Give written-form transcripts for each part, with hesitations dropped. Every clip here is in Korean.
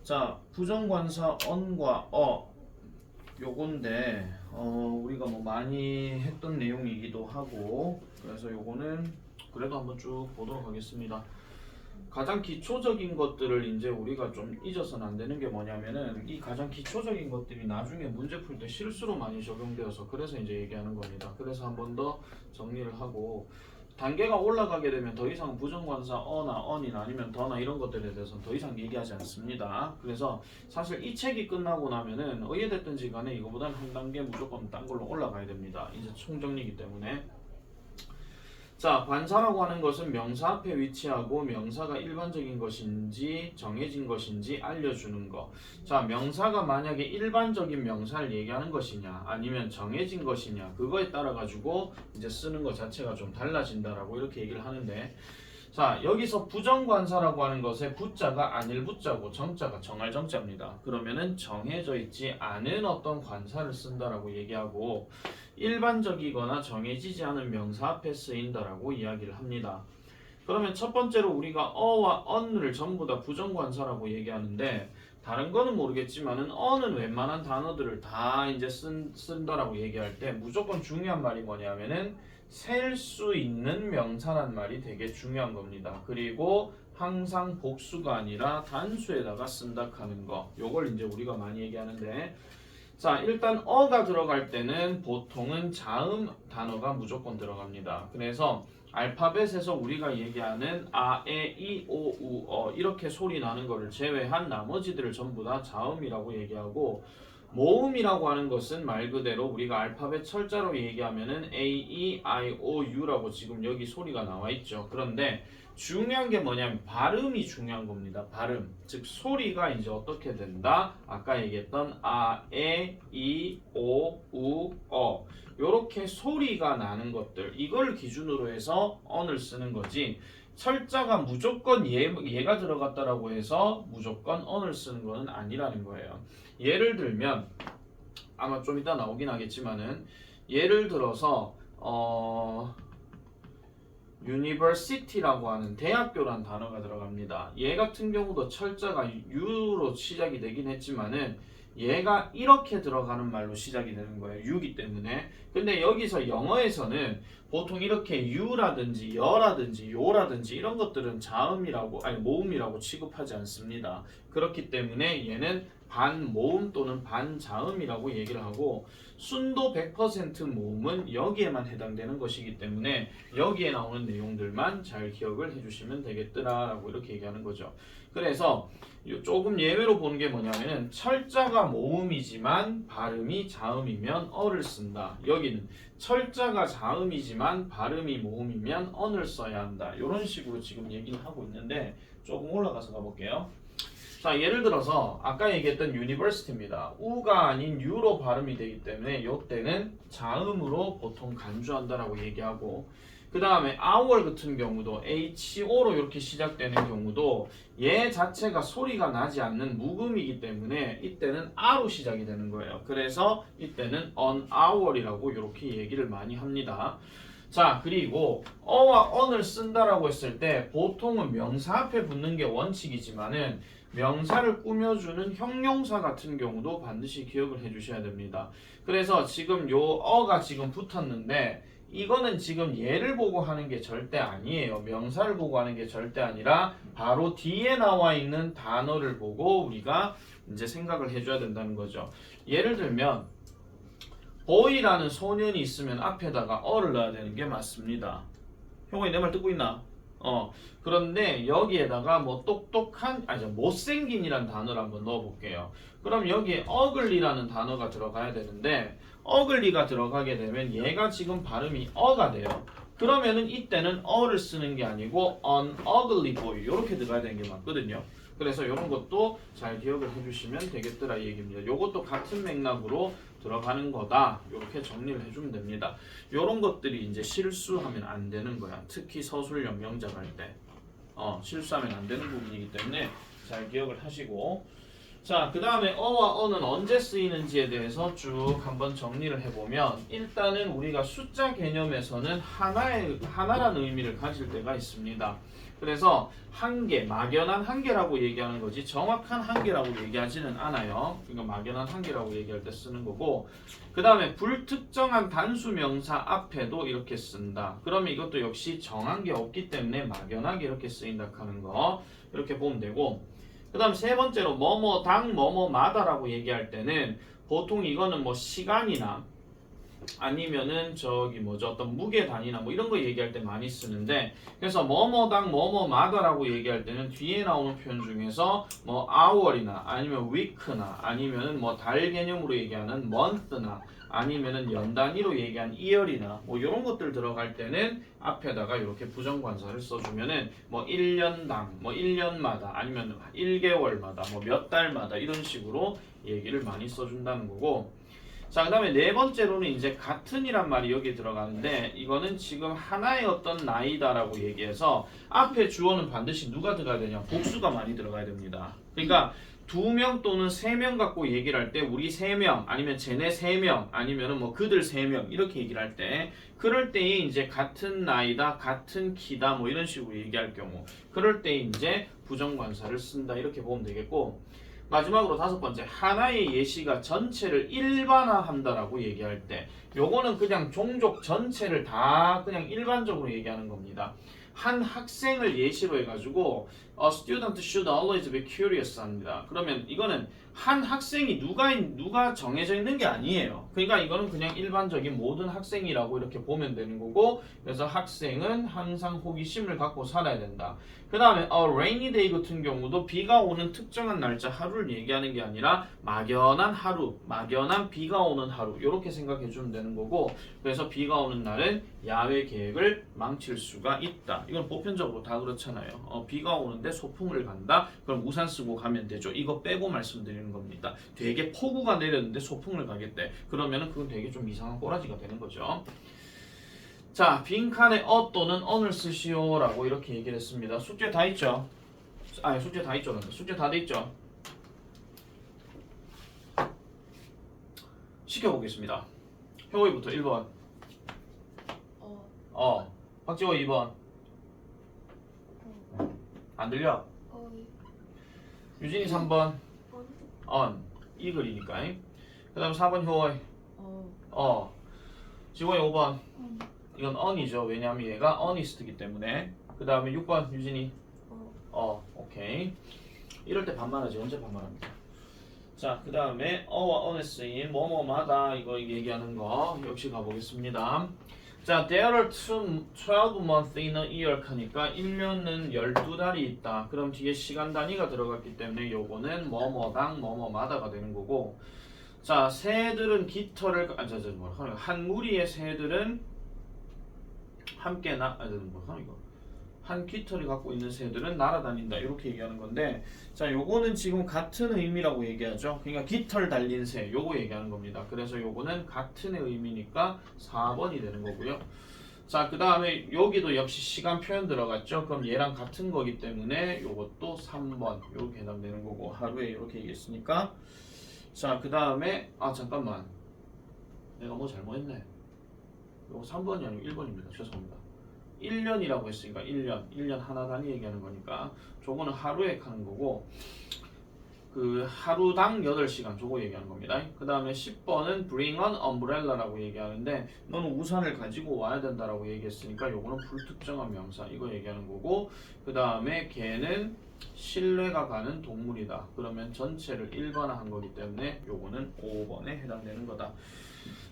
자, 부정관사 on과 요건데 우리가 뭐 많이 했던 내용이기도 하고 그래서 요거는 그래도 한번 쭉 보도록 하겠습니다. 가장 기초적인 것들을 이제 우리가 좀 잊어서는 안 되는 게 뭐냐면은 이 가장 기초적인 것들이 나중에 문제 풀 때 실수로 많이 적용되어서 그래서 이제 얘기하는 겁니다. 그래서 한 번 더 정리를 하고 단계가 올라가게 되면 더 이상 부정관사 어나 언이나 아니면 더나 이런 것들에 대해서는 더 이상 얘기하지 않습니다. 그래서 사실 이 책이 끝나고 나면은 어찌됐든지 간에 이거보다는 한 단계 무조건 딴 걸로 올라가야 됩니다. 이제 총정리이기 때문에. 자, 관사라고 하는 것은 명사 앞에 위치하고 명사가 일반적인 것인지 정해진 것인지 알려주는 것. 자, 명사가 만약에 일반적인 명사를 얘기하는 것이냐 아니면 정해진 것이냐 그거에 따라 가지고 이제 쓰는 것 자체가 좀 달라진다라고 이렇게 얘기를 하는데, 자, 여기서 부정관사라고 하는 것에 부자가 아닐 부자고 정자가 정할 정자입니다. 그러면은 정해져 있지 않은 어떤 관사를 쓴다라고 얘기하고 일반적이거나 정해지지 않은 명사 앞에 쓰인다라고 이야기를 합니다. 그러면 첫 번째로 우리가 어와 언을 전부 다 부정관사라고 얘기하는데 다른 거는 모르겠지만은 어는 웬만한 단어들을 다 이제 쓴다라고 얘기할 때 무조건 중요한 말이 뭐냐면은 셀 수 있는 명사란 말이 되게 중요한 겁니다. 그리고 항상 복수가 아니라 단수에다가 쓴다 하는 거. 요걸 이제 우리가 많이 얘기하는데, 자, 일단 어가 들어갈 때는 보통은 자음 단어가 무조건 들어갑니다. 그래서 알파벳에서 우리가 얘기하는 아, 에, 이, 오, 우, 이렇게 소리 나는 거를 제외한 나머지들을 전부 다 자음이라고 얘기하고, 모음이라고 하는 것은 말 그대로 우리가 알파벳 철자로 얘기하면은 A, E, I, O, U라고 지금 여기 소리가 나와 있죠. 그런데 중요한 게 뭐냐면 발음이 중요한 겁니다. 발음. 즉 소리가 이제 어떻게 된다? 아까 얘기했던 아, 에, 이, 오, 우, 요렇게 소리가 나는 것들 이걸 기준으로 해서 언을 쓰는 거지, 철자가 무조건 얘가 들어갔다라고 해서 무조건 언을 쓰는 거는 아니라는 거예요. 예를 들면 아마 좀 이따 나오긴 하겠지만은 예를 들어서 university라고 하는 대학교란 단어가 들어갑니다. 얘 같은 경우도 철자가 U로 시작이 되긴 했지만은 얘가 이렇게 들어가는 말로 시작이 되는 거예요. U기 때문에. 근데 여기서 영어에서는 보통 이렇게 U라든지 여라든지 요라든지 이런 것들은 자음이라고 아니 모음이라고 취급하지 않습니다. 그렇기 때문에 얘는 반모음 또는 반자음이라고 얘기를 하고, 순도 100% 모음은 여기에만 해당되는 것이기 때문에 여기에 나오는 내용들만 잘 기억을 해주시면 되겠더라라고 이렇게 얘기하는 거죠. 그래서 조금 예외로 보는 게 뭐냐면은 철자가 모음이지만 발음이 자음이면 어를 쓴다. 여기는 철자가 자음이지만 발음이 모음이면 언을 써야 한다. 이런 식으로 지금 얘기를 하고 있는데 조금 올라가서 가볼게요. 자, 예를 들어서 아까 얘기했던 university입니다. 우가 아닌 유로 발음이 되기 때문에 이때는 자음으로 보통 간주한다라고 얘기하고, 그 다음에 our 같은 경우도 HO로 이렇게 시작되는 경우도 얘 자체가 소리가 나지 않는 묵음이기 때문에 이때는 R로 시작이 되는 거예요. 그래서 이때는 on our이라고 이렇게 얘기를 많이 합니다. 자, 그리고 어와 on을 쓴다라고 했을 때 보통은 명사 앞에 붙는 게 원칙이지만은 명사를 꾸며주는 형용사 같은 경우도 반드시 기억을 해주셔야 됩니다. 그래서 지금 요 어가 지금 붙었는데 이거는 지금 얘를 보고 하는 게 절대 아니에요. 명사를 보고 하는 게 절대 아니라 바로 뒤에 나와 있는 단어를 보고 우리가 이제 생각을 해줘야 된다는 거죠. 예를 들면 boy라는 소년이 있으면 앞에다가 어를 넣어야 되는 게 맞습니다. 형이 내 말 듣고 있나? 그런데 여기에다가 뭐 똑똑한 아니 못생긴이란 단어를 한번 넣어볼게요. 그럼 여기에 ugly라는 단어가 들어가야 되는데 ugly가 들어가게 되면 얘가 지금 발음이 어가 돼요. 그러면은 이때는 어를 쓰는 게 아니고 an ugly boy 이렇게 들어가야 되는 게 맞거든요. 그래서 이런 것도 잘 기억을 해주시면 되겠더라 이 얘기입니다. 이것도 같은 맥락으로 들어가는 거다. 이렇게 정리를 해주면 됩니다. 이런 것들이 이제 실수하면 안 되는 거야. 특히 서술형 명작 할 때. 실수하면 안 되는 부분이기 때문에 잘 기억을 하시고, 자, 그 다음에 어와 어는 언제 쓰이는지에 대해서 쭉 한번 정리를 해보면 일단은 우리가 숫자 개념에서는 하나라는 의미를 가질 때가 있습니다. 그래서 한계, 막연한 한계라고 얘기하는 거지 정확한 한계라고 얘기하지는 않아요. 그러니까 막연한 한계라고 얘기할 때 쓰는 거고, 그 다음에 불특정한 단수 명사 앞에도 이렇게 쓴다. 그러면 이것도 역시 정한 게 없기 때문에 막연하게 이렇게 쓰인다 하는 거 이렇게 보면 되고, 그 다음 세 번째로 뭐뭐당 뭐뭐마다라고 얘기할 때는 보통 이거는 뭐 시간이나 아니면은 어떤 무게 단위나 뭐 이런 거 얘기할 때 많이 쓰는데, 그래서 뭐뭐당 뭐뭐마다라고 얘기할 때는 뒤에 나오는 표현 중에서 뭐 hour이나 아니면 week나 아니면은 뭐 달 개념으로 얘기하는 month나 아니면은 연 단위로 얘기한 year이나 뭐 이런 것들 들어갈 때는 앞에다가 이렇게 부정관사를 써주면은 뭐 1년당 뭐 1년마다 아니면 1개월마다 뭐 몇 달마다 이런 식으로 얘기를 많이 써준다는 거고. 자, 그 다음에 네 번째로는 이제 같은이란 말이 여기 들어가는데, 이거는 지금 하나의 어떤 나이다라고 얘기해서 앞에 주어는 반드시 누가 들어가야 되냐? 복수가 많이 들어가야 됩니다. 그러니까 2명 또는 3명 갖고 얘기를 할 때 우리 3명 아니면 쟤네 3명 아니면은 뭐 그들 3명 이렇게 얘기를 할 때, 그럴 때에 이제 같은 나이다, 같은 키다 뭐 이런 식으로 얘기할 경우, 그럴 때 이제 부정관사를 쓴다 이렇게 보면 되겠고, 마지막으로 다섯 번째, 하나의 예시가 전체를 일반화한다라고 얘기할 때, 요거는 그냥 종족 전체를 다 그냥 일반적으로 얘기하는 겁니다. 한 학생을 예시로 해가지고 A student should always be curious 합니다. 그러면 이거는 한 학생이 누가 정해져 있는 게 아니에요. 그러니까 이거는 그냥 일반적인 모든 학생이라고 이렇게 보면 되는 거고, 그래서 학생은 항상 호기심을 갖고 살아야 된다. 그 다음에 a rainy day 같은 경우도 비가 오는 특정한 날짜 하루를 얘기하는 게 아니라 막연한 하루, 막연한 비가 오는 하루 이렇게 생각해 주면 되는 거고, 그래서 비가 오는 날은 야외 계획을 망칠 수가 있다. 이건 보편적으로 다 그렇잖아요. 비가 오는데 소풍을 간다? 그럼 우산 쓰고 가면 되죠. 이거 빼고 말씀드리는 겁니다. 되게 폭우가 내렸는데 소풍을 가겠대. 그러면은 그건 되게 좀 이상한 꼬라지가 되는 거죠. 자, 빈칸에 또는 on을 쓰시오 라고 이렇게 얘기를 했습니다. 숙제 다 있죠? 숙제 다 있죠. 숙제 다 돼 있죠? 시켜보겠습니다. 효의부터 1번. 박지호 2번. 안 들려? 유진이 3번. 이 글이니까. 그 다음 4번 효의. 지호의 5번. 이건 on이죠. 왜냐하면 얘가 honest이기 때문에. 그 다음에 6번 유진이. 오케이. 이럴 때 반말하지. 언제 반말합니까? 자, 그 다음에 어와 honest인 뭐뭐마다 이거 얘기하는 거 역시 가보겠습니다. 자, there are 12 months in a year 하니까 1년은 12달이 있다. 그럼 뒤에 시간 단위가 들어갔기 때문에 요거는 뭐뭐당 뭐뭐마다가 되는 거고, 자, 새들은 깃털을 한 무리의 새들은 함께 한 깃털이 갖고 있는 새들은 날아다닌다 이렇게 얘기하는 건데, 자, 요거는 지금 같은 의미라고 얘기하죠. 그러니까 깃털 달린 새 요거 얘기하는 겁니다. 그래서 요거는 같은 의미니까 4번이 되는 거고요. 자, 그 다음에 여기도 역시 시간 표현 들어갔죠. 그럼 얘랑 같은 거기 때문에 요것도 3번 요렇게 해당되는 거고, 하루에 이렇게 얘기했으니까. 자, 그 다음에 잠깐만, 내가 뭐 잘못했네. 요거 3번이 아니고 1번입니다. 죄송합니다. 1년이라고 했으니까 1년 하나 단위 얘기하는 거니까 저거는 하루에 하는 거고, 그 하루당 8시간 저거 얘기하는 겁니다. 그 다음에 10번은 bring an umbrella라고 얘기하는데, 너는 우산을 가지고 와야 된다라고 얘기했으니까 요거는 불특정한 명사 이거 얘기하는 거고, 그 다음에 개는 신뢰가 가는 동물이다. 그러면 전체를 일반화한 거기 때문에 요거는 5번에 해당되는 거다.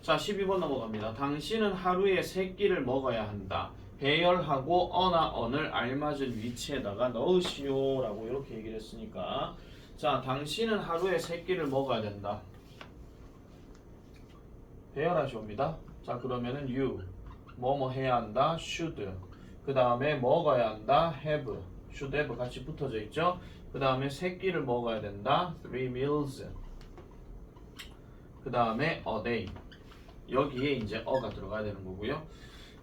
자, 12번 넘어갑니다. 당신은 하루에 3끼를 먹어야 한다. 배열하고 어나 언을 알맞은 위치에다가 넣으시오 라고 이렇게 얘기를 했으니까, 자, 당신은 하루에 3끼를 먹어야 된다. 배열하시옵니다. 자, 그러면은 you 뭐뭐 해야 한다. should. 그 다음에 먹어야 한다. have. should have 같이 붙어져 있죠. 그 다음에 3끼를 먹어야 된다. 3 meals. 그 다음에 a day. 여기에 이제 어가 들어가야 되는 거고요.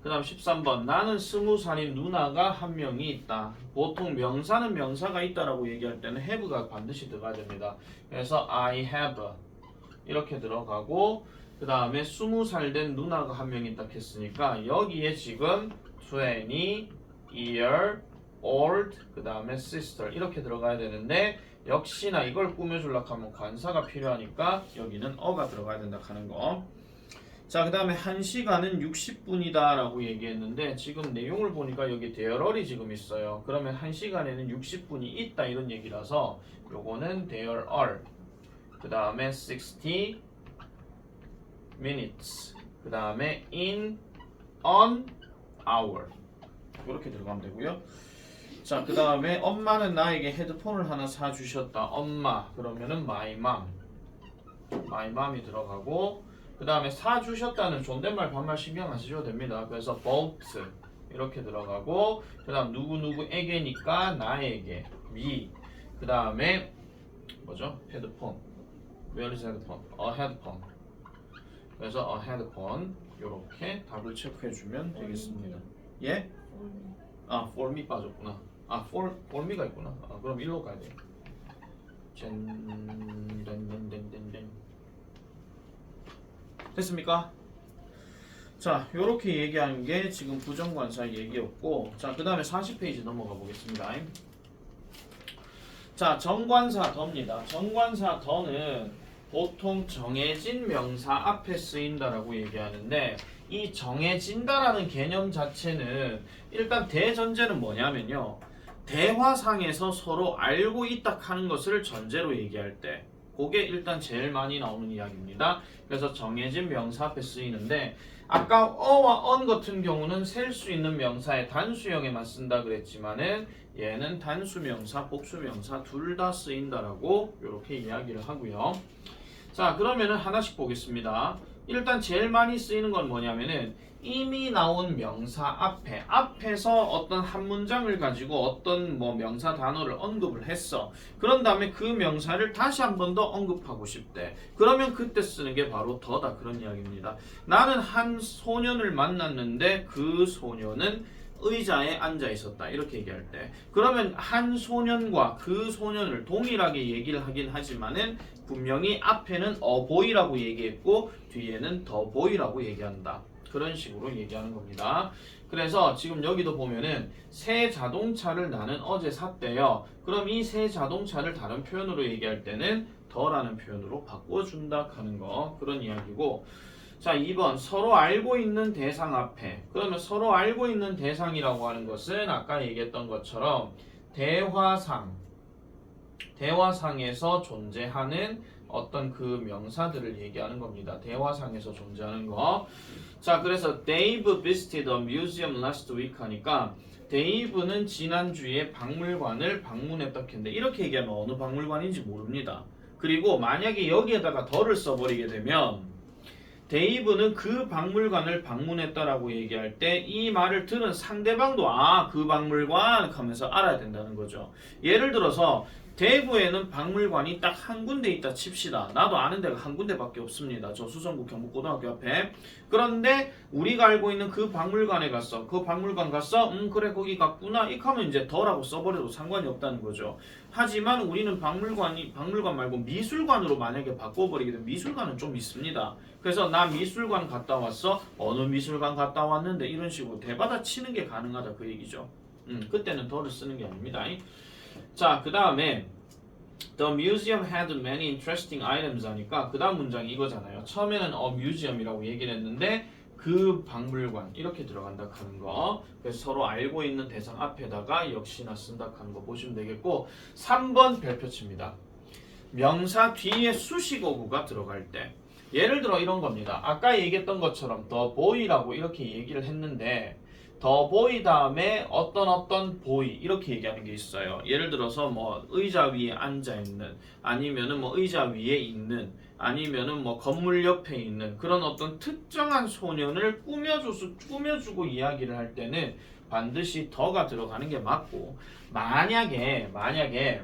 그 그 다음 13번 나는 20살인 누나가 한 명이 있다. 보통 명사는 명사가 있다라고 얘기할 때는 have가 반드시 들어가야 됩니다. 그래서 I have 이렇게 들어가고 그 다음에 20살 된 누나가 한 명 있다 했으니까 여기에 지금 20year old 그 다음에 sister 이렇게 들어가야 되는데 역시나 이걸 꾸며주려고 하면 관사가 필요하니까 여기는 어가 들어가야 된다 하는 거. 자, 그 다음에 1시간은 60분이다 라고 얘기했는데 지금 내용을 보니까 여기 there이 지금 있어요. 그러면 1시간에는 60분이 있다 이런 얘기라서 요거는 there are 그 다음에 60 minutes 그 다음에 in an hour 이렇게 들어가면 되고요. 자, 그 다음에 엄마는 나에게 헤드폰을 하나 사주셨다. 엄마 그러면은 my mom이 들어가고 그 다음에 사주셨다는 존댓말 반말 신경 안 쓰셔도 됩니다. 그래서 bought 이렇게 들어가고 그 다음 누구누구에게니까 나에게 me 그 다음에 뭐죠? 헤드폰 Where is headphone? A headphone 그래서 a headphone 이렇게 답을 체크해주면 되겠습니다. 예? 아, for me 빠졌구나. 아, for me가 있구나. 아, 그럼 일로 가야 돼요. 됐습니까? 자, 요렇게 얘기하는 게 지금 부정관사 얘기였고, 자, 그 다음에 40페이지 넘어가 보겠습니다. 자, 정관사 더입니다. 정관사 더는 보통 정해진 명사 앞에 쓰인다라고 얘기하는데 이 정해진다라는 개념 자체는 일단 대전제는 뭐냐면요. 대화상에서 서로 알고 있다 하는 것을 전제로 얘기할 때 그게 일단 제일 많이 나오는 이야기입니다. 그래서 정해진 명사 앞에 쓰이는데 아까 어와 언 같은 경우는 셀 수 있는 명사의 단수형에만 쓴다 그랬지만은 얘는 단수명사, 복수명사 둘 다 쓰인다라고 이렇게 이야기를 하고요. 자, 그러면은 하나씩 보겠습니다. 일단 제일 많이 쓰이는 건 뭐냐면은 이미 나온 명사 앞에서 어떤 한 문장을 가지고 어떤 뭐 명사 단어를 언급을 했어. 그런 다음에 그 명사를 다시 한 번 더 언급하고 싶대. 그러면 그때 쓰는 게 바로 더다 그런 이야기입니다. 나는 한 소년을 만났는데 그 소년은 의자에 앉아 있었다 이렇게 얘기할 때 그러면 한 소년과 그 소년을 동일하게 얘기를 하긴 하지만은 분명히 앞에는 a boy라고 얘기했고 뒤에는 the boy라고 얘기한다. 그런 식으로 얘기하는 겁니다. 그래서 지금 여기도 보면은 새 자동차를 나는 어제 샀대요. 그럼 이 새 자동차를 다른 표현으로 얘기할 때는 더라는 표현으로 바꿔준다 하는 거 그런 이야기고 자 2번 서로 알고 있는 대상 앞에 그러면 서로 알고 있는 대상이라고 하는 것은 아까 얘기했던 것처럼 대화상에서 존재하는 어떤 그 명사들을 얘기하는 겁니다. 대화상에서 존재하는 거. 자, 그래서 Dave visited a museum last week 하니까 데이브는 지난주에 박물관을 방문했다 했는데 이렇게 얘기하면 어느 박물관인지 모릅니다. 그리고 만약에 여기에다가 더를 써버리게 되면 데이브는 그 박물관을 방문했다라고 얘기할 때 이 말을 들은 상대방도 아, 그 박물관 하면서 알아야 된다는 거죠. 예를 들어서 대구에는 박물관이 딱 한 군데 있다 칩시다. 나도 아는 데가 한 군데밖에 없습니다. 저 수성구 경북고등학교 앞에. 그런데 우리가 알고 있는 그 박물관에 갔어. 그 박물관 갔어? 그래 거기 갔구나. 이렇게 하면 이제 더라고 써버려도 상관이 없다는 거죠. 하지만 우리는 박물관 말고 미술관으로 만약에 바꿔버리게 되면 미술관은 좀 있습니다. 그래서 나 미술관 갔다 왔어? 어느 미술관 갔다 왔는데 이런 식으로 대받아 치는 게 가능하다 그 얘기죠. 그때는 더를 쓰는 게 아닙니다. 자, 그 다음에 The museum had many interesting items 하니까 그 다음 문장이 이거잖아요. 처음에는 a museum이라고 얘기를 했는데 그 박물관 이렇게 들어간다 하는 거. 그래서 서로 알고 있는 대상 앞에다가 역시나 쓴다 하는 거 보시면 되겠고 3번 별표치입니다. 명사 뒤에 수식어구가 들어갈 때 예를 들어 이런 겁니다. 아까 얘기했던 것처럼 the boy라고 이렇게 얘기를 했는데 the boy 다음에 어떤 boy 이렇게 얘기하는 게 있어요. 예를 들어서 뭐 의자 위에 앉아 있는 아니면은 뭐 의자 위에 있는 아니면은 뭐 건물 옆에 있는 그런 어떤 특정한 소년을 꾸며주고 이야기를 할 때는 반드시 더가 들어가는 게 맞고 만약에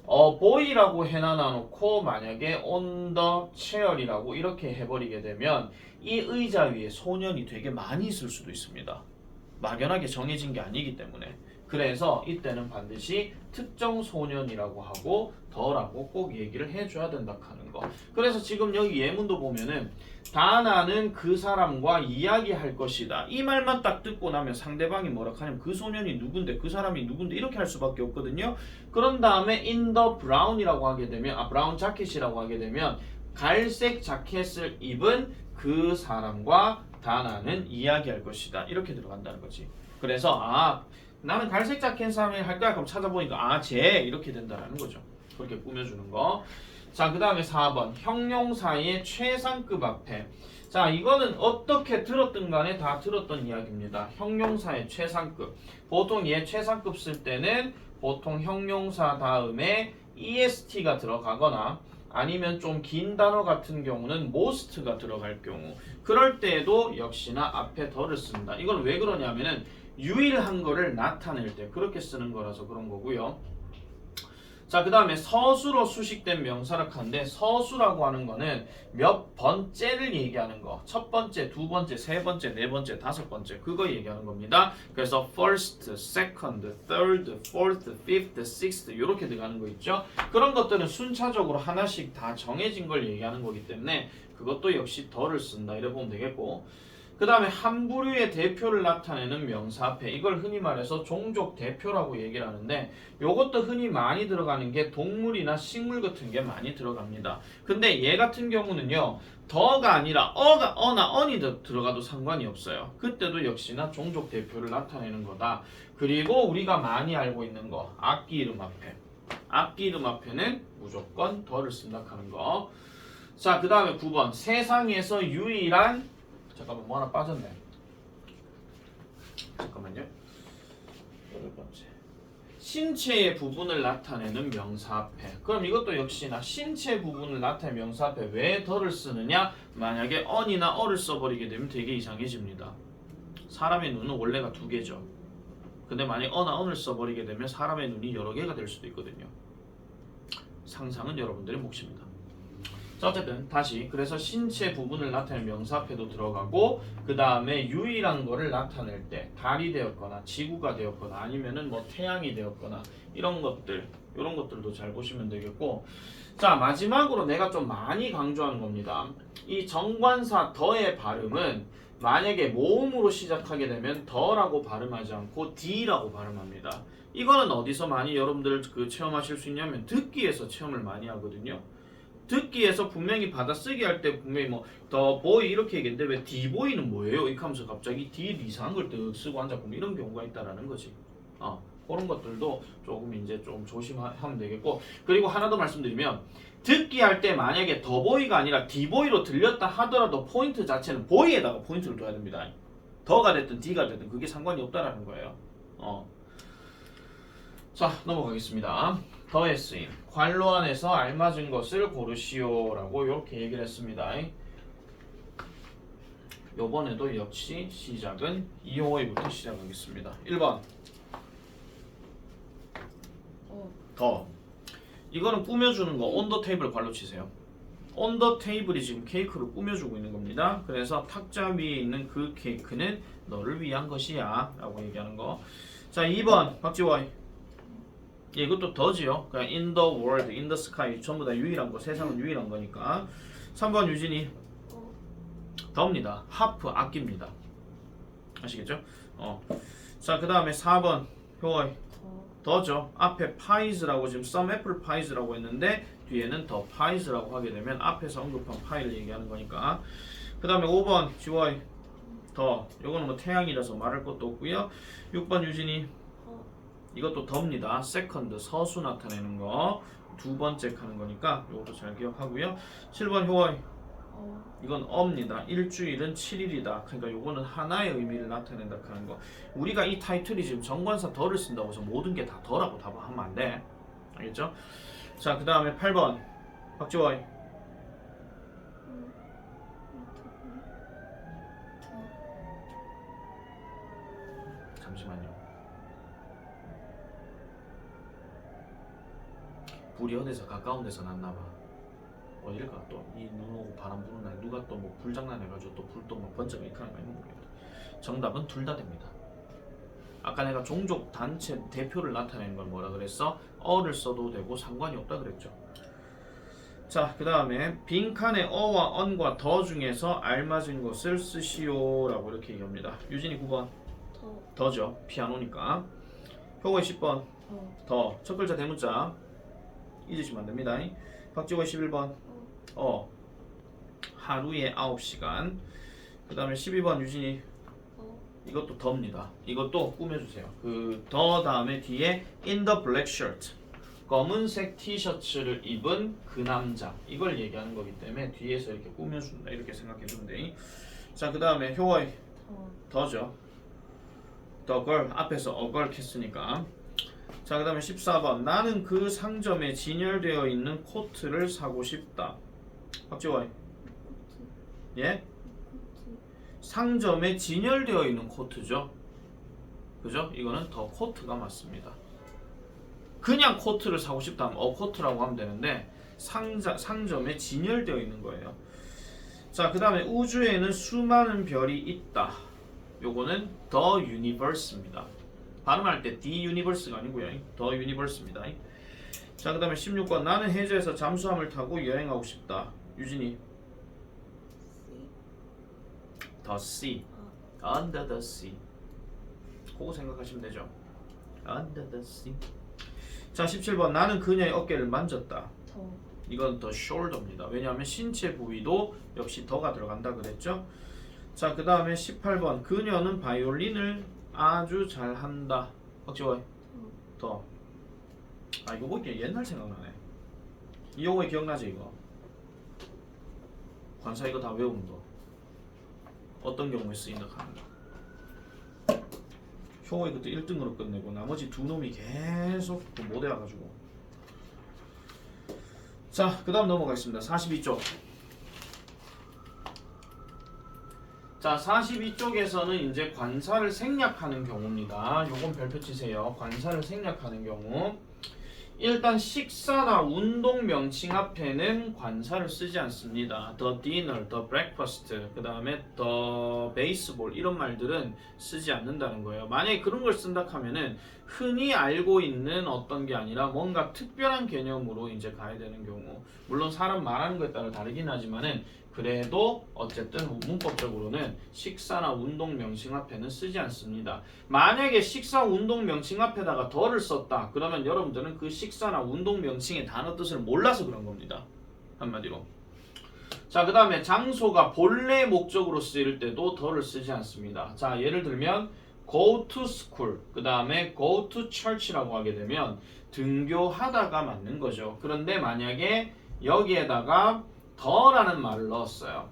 boy라고 해놔놓고 만약에 on the chair이라고 이렇게 해버리게 되면 이 의자 위에 소년이 되게 많이 있을 수도 있습니다. 막연하게 정해진 게 아니기 때문에. 그래서 이때는 반드시 특정 소년이라고 하고 더라고 꼭 얘기를 해줘야 된다 하는 거. 그래서 지금 여기 예문도 보면은 다나는 그 사람과 이야기할 것이다. 이 말만 딱 듣고 나면 상대방이 뭐라 하냐면 그 소년이 누군데 그 사람이 누군데 이렇게 할 수밖에 없거든요. 그런 다음에 in the brown이라고 하게 되면 브라운 자켓이라고 하게 되면 갈색 자켓을 입은 그 사람과 다나는 이야기할 것이다. 이렇게 들어간다는 거지. 그래서 나는 갈색 자켓 사람을 할 거야. 그럼 찾아보니까 쟤 이렇게 된다는 거죠. 그렇게 꾸며주는 거. 자, 그 다음에 4번 형용사의 최상급 앞에. 자, 이거는 어떻게 들었든 간에 다 들었던 이야기입니다. 형용사의 최상급. 보통 얘 최상급 쓸 때는 보통 형용사 다음에 est가 들어가거나 아니면 좀 긴 단어 같은 경우는 most가 들어갈 경우, 그럴 때에도 역시나 앞에 더를 쓴다. 이건 왜 그러냐면은 유일한 거를 나타낼 때 그렇게 쓰는 거라서 그런 거고요. 자, 그 다음에 서수로 수식된 명사를 하는데 서수라고 하는 거는 몇 번째를 얘기하는 거. 첫 번째, 두 번째, 세 번째, 네 번째, 다섯 번째 그거 얘기하는 겁니다. 그래서 first, second, third, fourth, fifth, sixth 이렇게 들어가는 거 있죠. 그런 것들은 순차적으로 하나씩 다 정해진 걸 얘기하는 거기 때문에 그것도 역시 더를 쓴다 이래 보면 되겠고, 그 다음에 한 부류의 대표를 나타내는 명사 앞에 이걸 흔히 말해서 종족 대표라고 얘기를 하는데 요것도 흔히 많이 들어가는 게 동물이나 식물 같은 게 많이 들어갑니다. 근데 얘 같은 경우는요 더가 아니라 어나 언이 들어가도 상관이 없어요. 그때도 역시나 종족 대표를 나타내는 거다. 그리고 우리가 많이 알고 있는 거 악기 이름 앞에는 무조건 더를 쓴다 하는 거. 자, 그 다음에 9번 세상에서 유일한 잠깐만 뭐 하나 빠졌네. 잠깐만요. 8번째 신체의 부분을 나타내는 명사 앞에. 그럼 이것도 역시나 신체 부분을 나타내는 명사 앞에 왜 더를 쓰느냐. 만약에 on이나 어를 써버리게 되면 되게 이상해집니다. 사람의 눈은 원래가 두 개죠. 근데 만약에 어나 on을 써버리게 되면 사람의 눈이 여러 개가 될 수도 있거든요. 상상은 여러분들의 몫입니다. 자, 어쨌든 다시 그래서 신체 부분을 나타내는 명사 앞에도 들어가고 그 다음에 유일한 거를 나타낼 때 달이 되었거나 지구가 되었거나 아니면은 뭐 태양이 되었거나 이런 것들도 잘 보시면 되겠고, 자 마지막으로 내가 좀 많이 강조하는 겁니다. 이 정관사 더의 발음은 만약에 모음으로 시작하게 되면 더라고 발음하지 않고 D라고 발음합니다. 이거는 어디서 많이 여러분들 체험하실 수 있냐면 듣기에서 체험을 많이 하거든요. 듣기에서 분명히 받아쓰기 할 때 분명히 뭐 더 보이 이렇게 얘기했는데 왜 디보이는 뭐예요? 이렇게 하면서 갑자기 디 이상한 걸 쓰고 앉아보면 이런 경우가 있다라는 거지. 그런 것들도 조금 이제 좀 조심하면 되겠고, 그리고 하나 더 말씀드리면 듣기 할 때 만약에 더 보이가 아니라 디보이로 들렸다 하더라도 포인트 자체는 보이에다가 포인트를 둬야 됩니다. 더가 됐든 디가 됐든 그게 상관이 없다라는 거예요. 자, 넘어가겠습니다. 더의 쓰임. 괄호 안에서 알맞은 것을 고르시오라고 이렇게 얘기를 했습니다. 요번에도 역시 시작은 이용어부터 시작하겠습니다. 1번 더. 이거는 꾸며주는 거 on the table 괄호 치세요. on the table이 지금 케이크를 꾸며주고 있는 겁니다. 그래서 탁자 위에 있는 그 케이크는 너를 위한 것이야 라고 얘기하는 거. 자, 2번 박지원. 이것도 더지요. 그냥 in the world, in the sky 전부 다 유일한 거, 세상은 유일한 거니까. 3번 유진이 더입니다. 하프 악기입니다. 아시겠죠? 자, 그 다음에 4번 효이 더죠. 앞에 pies라고 지금 some apple pies라고 했는데 뒤에는 the pies라고 하게 되면 앞에서 언급한 파이를 얘기하는 거니까. 그 다음에 5번 지워이 더. 요거는 뭐 태양이라서 말할 것도 없고요. 6번 유진이 이것도 더입니다. second 서수 나타내는 거 두 번째 하는 거니까 이것도 잘 기억하고요. 7번 효원 이건 어입니다. 일주일은 7일이다. 그러니까 요거는 하나의 의미를 나타낸다 하는 거. 우리가 이 타이틀이 지금 정관사 더를 쓴다고 해서 모든 게 다 더라고 답하면 안 돼. 알겠죠? 자, 그 다음에 8번 박지원. 잠시만요. 불이 어디서 가까운 데서 났나봐. 어딜까 또 이 눈 오고 바람 부는 날 누가 또 뭐 불장난 해가지고 또 불도 막 번쩍 일으키는 거 모르겠다. 정답은 둘 다 됩니다. 아까 내가 종족 단체 대표를 나타내는 걸 뭐라 그랬어? 어를 써도 되고 상관이 없다 그랬죠. 자, 그 다음에 빈칸에 어와 언과 더 중에서 알맞은 것을 쓰시오 라고 이렇게 얘기합니다. 유진이 9번 더죠. 피아노니까. 효고의 10번 더. 첫 글자 대문자 잊으시면 안 됩니다. 박지호의 11번 하루에 9시간. 그 다음에 12번 유진이 이것도 더입니다. 이것도 꾸며주세요. 그 더 다음에 뒤에 in the black shirt 검은색 티셔츠를 입은 그 남자 이걸 얘기하는 거기 때문에 뒤에서 이렇게 꾸며준다 이렇게 생각해주면 돼. 자, 그 다음에 효어의 더죠. the girl 앞에서 a girl 했으니까. 자, 그 다음에 14번 나는 그 상점에 진열되어 있는 코트를 사고 싶다. 박지원 예? 상점에 진열되어 있는 코트죠. 그죠? 이거는 더 코트가 맞습니다. 그냥 코트를 사고 싶다 하면 코트라고 하면 되는데 상점에 진열되어 있는 거예요. 자, 그 다음에 우주에는 수많은 별이 있다. 요거는 the universe입니다. 발음할 때 the universe가 아니고요. the universe입니다. 자, 그 다음에 16번 나는 해저에서 잠수함을 타고 여행하고 싶다. 유진이 the sea under the sea 그거 생각하시면 되죠. under the sea. 자, 17번 나는 그녀의 어깨를 만졌다. 이건 the shoulder입니다. 왜냐하면 신체 부위도 역시 더가 들어간다 그랬죠. 자, 그 다음에 18번 그녀는 바이올린을 아주 잘한다. 박지원 더. 아, 이거 보니까 옛날 생각나네. 이 용어 기억나지 이거? 관사 이거 다 외우는 거. 어떤 경우에 쓰인다 하는 거. 효고에 그때 1등으로 끝내고 나머지 두 놈이 계속 못 외워가지고. 자, 그 다음 넘어가겠습니다. 42쪽. 자, 42쪽에서는 이제 관사를 생략하는 경우입니다. 요건 별표 치세요. 관사를 생략하는 경우. 일단 식사나 운동 명칭 앞에는 관사를 쓰지 않습니다. The dinner, the breakfast, 그 다음에 the baseball 이런 말들은 쓰지 않는다는 거예요. 만약에 그런 걸 쓴다 하면은 흔히 알고 있는 어떤 게 아니라 뭔가 특별한 개념으로 이제 가야 되는 경우. 물론 사람 말하는 거에 따라 다르긴 하지만은 그래도 어쨌든 문법적으로는 식사나 운동 명칭 앞에는 쓰지 않습니다. 만약에 식사 운동 명칭 앞에다가 더를 썼다 그러면 여러분들은 그 식사나 운동 명칭의 단어 뜻을 몰라서 그런 겁니다. 한마디로. 자, 그 다음에 장소가 본래 목적으로 쓰일 때도 더를 쓰지 않습니다. 자, 예를 들면 go to school 그 다음에 go to church라고 하게 되면 등교하다가 맞는 거죠. 그런데 만약에 여기에다가 더라는 말을 넣었어요.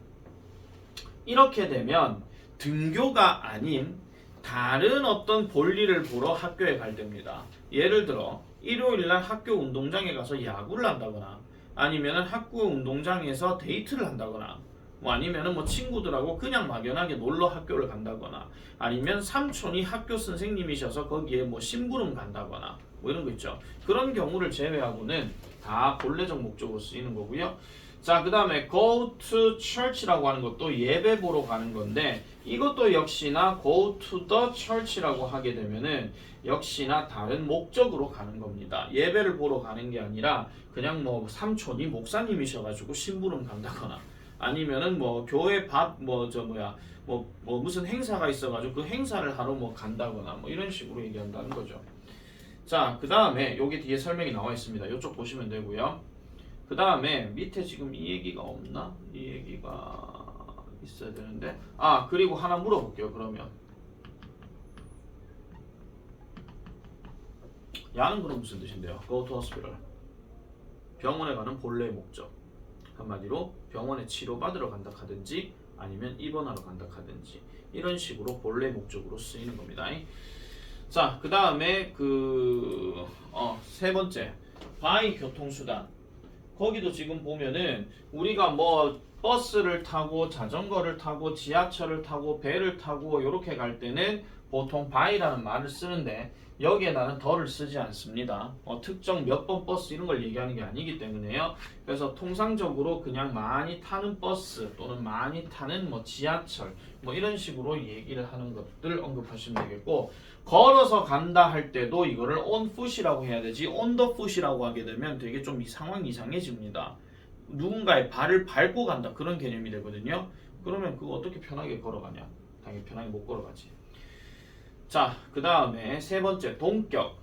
이렇게 되면 등교가 아닌 다른 어떤 볼일을 보러 학교에 갈 때입니다. 예를 들어 일요일날 학교 운동장에 가서 야구를 한다거나 아니면은 학교 운동장에서 데이트를 한다거나 뭐 아니면은 뭐 친구들하고 그냥 막연하게 놀러 학교를 간다거나 아니면 삼촌이 학교 선생님이셔서 거기에 뭐 심부름 간다거나 뭐 이런 거 있죠. 그런 경우를 제외하고는 다 본래적 목적으로 쓰이는 거고요. 자, 그 다음에 go to church라고 하는 것도 예배 보러 가는 건데 이것도 역시나 go to the church라고 하게 되면은 역시나 다른 목적으로 가는 겁니다. 예배를 보러 가는 게 아니라 그냥 뭐 삼촌이 목사님이셔가지고 심부름 간다거나 아니면은 뭐 교회 뭐 무슨 행사가 있어가지고 그 행사를 하러 뭐 간다거나 뭐 이런 식으로 얘기한다는 거죠. 자, 그 다음에 여기 뒤에 설명이 나와 있습니다. 이쪽 보시면 되고요. 그 다음에 밑에 지금 이 얘기가 없나? 이 얘기가 있어야 되는데 그리고 하나 물어볼게요. 그러면 야는 그럼 무슨 뜻인데요? Go to hospital 병원에 가는 본래의 목적 한마디로 병원에 치료받으러 간다 하든지 아니면 입원하러 간다 하든지 이런 식으로 본래 목적으로 쓰이는 겁니다. 자, 그 다음에 세 번째 by 교통수단 거기도 지금 보면은 우리가 뭐 버스를 타고 자전거를 타고 지하철을 타고 배를 타고 이렇게 갈 때는 보통 by라는 말을 쓰는데 여기에 나는 더를 쓰지 않습니다. 특정 몇 번 버스 이런 걸 얘기하는 게 아니기 때문에요. 그래서 통상적으로 그냥 많이 타는 버스 또는 많이 타는 뭐 지하철 뭐 이런 식으로 얘기를 하는 것들 언급하시면 되겠고, 걸어서 간다 할 때도 이거를 on foot이라고 해야 되지 on the foot이라고 하게 되면 되게 좀 상황이 이상해집니다. 누군가의 발을 밟고 간다 그런 개념이 되거든요. 그러면 그거 어떻게 편하게 걸어가냐? 당연히 편하게 못 걸어가지. 자, 그 다음에 세 번째 동격.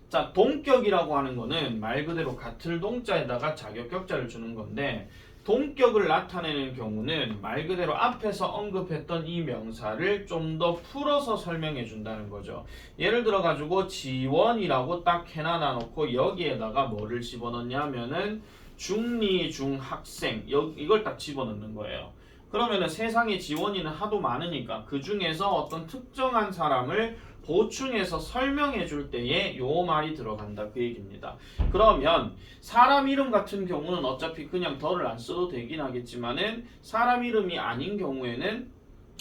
자, 동격이라고 하는 거는 말 그대로 같을 동자에다가 자격격자를 주는 건데, 동격을 나타내는 경우는 말 그대로 앞에서 언급했던 이 명사를 좀 더 풀어서 설명해 준다는 거죠. 예를 들어 가지고 지원이라고 딱 해놔 놓고 여기에다가 뭐를 집어넣냐면은 중리 중학생 이걸 딱 집어넣는 거예요. 그러면은 세상에 지원이는 하도 많으니까 그 중에서 어떤 특정한 사람을 보충해서 설명해 줄 때에 요 말이 들어간다 그 얘기입니다. 그러면 사람 이름 같은 경우는 어차피 그냥 더를 안 써도 되긴 하겠지만은 사람 이름이 아닌 경우에는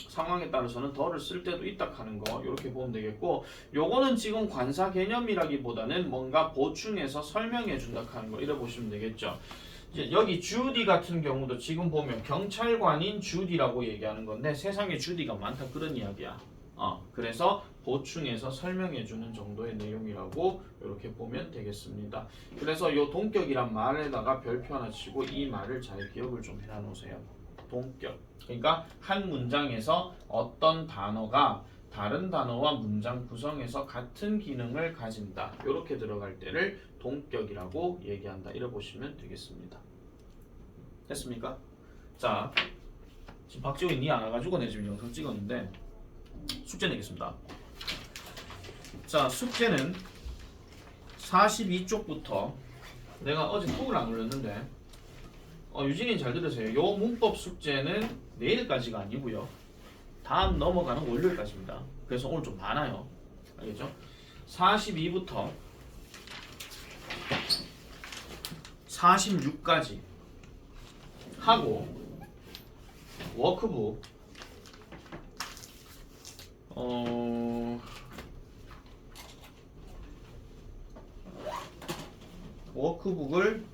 상황에 따라서는 더를 쓸 때도 있다 하는 거 이렇게 보면 되겠고, 요거는 지금 관사 개념이라기보다는 뭔가 보충해서 설명해 준다 하는 거 이래 보시면 되겠죠. 이제 여기 주디 같은 경우도 지금 보면 경찰관인 주디라고 얘기하는 건데 세상에 주디가 많다 그런 이야기야. 그래서 보충해서 설명해 주는 정도의 내용이라고 이렇게 보면 되겠습니다. 그래서 요 동격이란 말에다가 별표 하나 치고 이 말을 잘 기억을 좀 해놔 놓으세요. 동격. 그러니까 한 문장에서 어떤 단어가 다른 단어와 문장 구성에서 같은 기능을 가진다. 이렇게 들어갈 때를 동격이라고 얘기한다. 이래 보시면 되겠습니다. 됐습니까? 자, 지금 박지호이 니 안 와가지고 내 지금 영상 찍었는데 숙제 내겠습니다. 자, 숙제는 42쪽부터 내가 어제 톡을 안 올렸는데 유진이 잘 들으세요. 요 문법 숙제는 내일까지가 아니고요. 다음 넘어가는 월요일까지입니다. 그래서 오늘 좀 많아요. 알겠죠? 42부터 46까지 하고 워크북 워크북을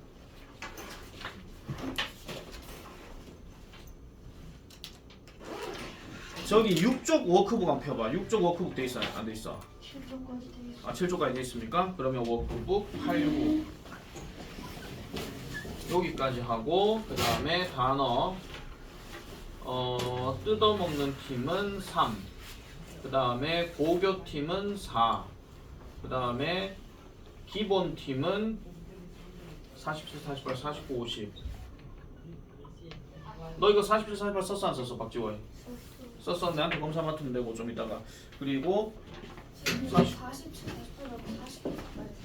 저기 6쪽 워크북 한번 펴봐. 6쪽 워크북 돼 있어요? 안 돼 있어? 7쪽까지 돼 있어. 7쪽까지 돼 있습니까? 그러면 워크북 8, 9 여기까지 하고 그 다음에 단어 뜯어먹는 팀은 3, 그 다음에 고교팀은 4, 그 다음에 기본팀은 47, 48, 49, 50. 너 이거 47, 48 썼어 안 썼어 박지원? 썼어. 내한테 검사 맡으면 되고 좀 이따가. 그리고 47, 48하고 49까지